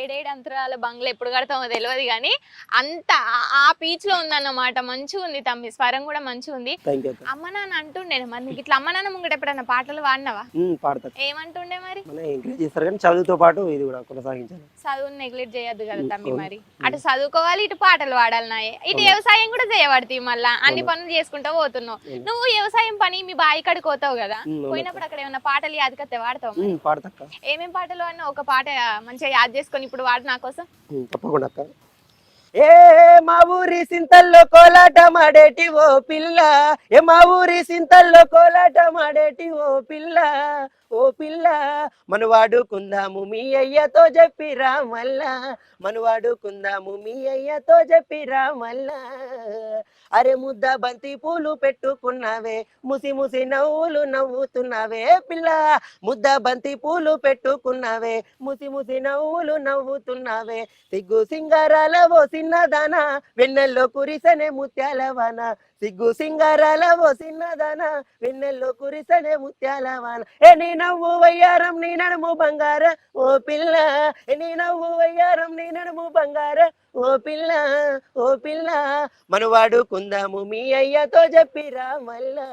ఏడేడు అంతరాల బంగ్లా ఎప్పుడు కడతామో తెలియదు కానీ అంత ఆ పీచ్ లో ఉందన్నమాట. మంచిగా ఉంది తమ్మి, స్వరం కూడా మంచిగా ఉంది. థ్యాంక్ యూ అక్క. అమ్మ నాన్న అంటుండే మరి నీకు ఇట్లా అమ్మ నాన్న ముంగట ఎప్పుడన్నా పాటలు పాడినావా? పాడతా. ఏమంటుండే మరి? మన ఎంకరేజ్ చేస్తారు కానీ చదువుతో పాటు ఇది కూడా కొనసాగించాలి. చదువుని నెగ్లెక్ట్ చేయొద్దు కదా తమ్మి. మరి అటు చదువుకోవాలి, ఇటు పాటలు పాడాలి. నాయే ఇటు వ్యవసాయం కూడా చేయబడుతుంది. మళ్ళా అన్ని పనులు చేసుకుంటా పోతున్నావు. నువ్వు వ్యవసాయం పని మీ బావి కాడికి పోతావు కదా, పోయినప్పుడు అక్కడ ఏమన్నా పాటలు యాదకత్తే వాడతావు? పాడతా అక్క. ఏమేం పాటలు అన్న ఒక పాట మంచిగా యాద్ చేసుకొని ఇప్పుడు వాడు నా కోసం. తప్పకుండా అక్క. ఏ మా ఊరి సింతల్లో కోలాట మాడేటి ఓ పిల్ల, ఏ మా ఊరి సింతల్లో కోలాట మాడేటి ఓ పిల్ల, ఓ పిల్ల మనవాడుకుందాము మీ అయ్యతో చెప్పిరా మల్లా, మనవాడుకుందాము మీ అయ్యతో చెప్పిరా మల్లా. అరే ముద్ద బంతి పూలు పెట్టుకున్నావే, ముసి ముసి నవ్వులు నవ్వుతున్నావే పిల్ల, ముద్ద బంతి పూలు పెట్టుకున్నావే, ముసి ముసి నవ్వులు నవ్వుతున్నావే. సిగ్గు సింగారాల ఓ చిన్నదానా, వెన్నెల్లో కురిసనే ముత్యాల వాన, సిగ్గు సింగారాల ఓ చిన్నదానా, వెన్నెల్లో కురిసనే ముత్యాల వాన. ఏ నీ నవ్వు వయ్యారం నీ నడుము బంగార ఓ పిల్ల, ఏ నీ నవ్వు వయ్యారం నీ నడుము బంగార ఓ పిల్ల, ఓ పిల్ల మనవాడుకుందాము మీ అయ్యతో చెప్పిరా మల్లా.